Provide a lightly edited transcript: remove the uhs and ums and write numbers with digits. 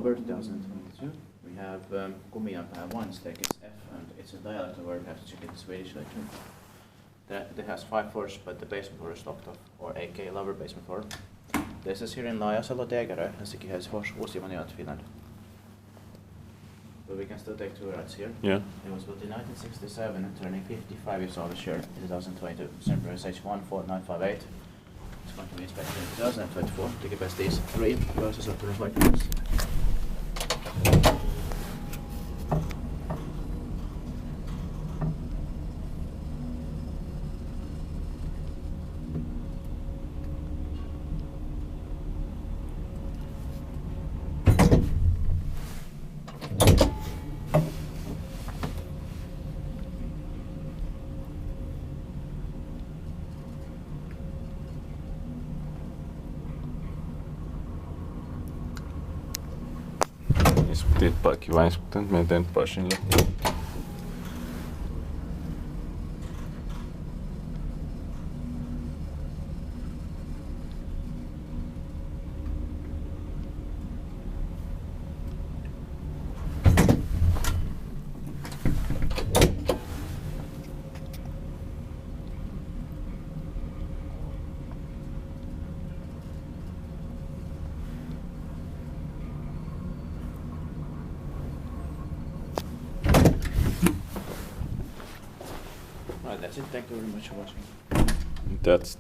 October 2022. We have Kumianpää 1 stake, it's F, and it's a dialect word, we have to check it in Swedish later. That has 5 floors, but the basement floor is locked off, or aka lower basement floor. This is here in Laajasalo, Helsinki, Helsingfors, Finland. But we can still take 2 rides here. Yeah. It was built in 1967 and turning 55 years old this year in 2022. Sempre is H14958. It's going to be inspected in 2024. Take best these 3 versus up to the flight. Inspekteert het pakje wijnspectant met een pasje in. Right, that's it. Thank you very much for watching. That's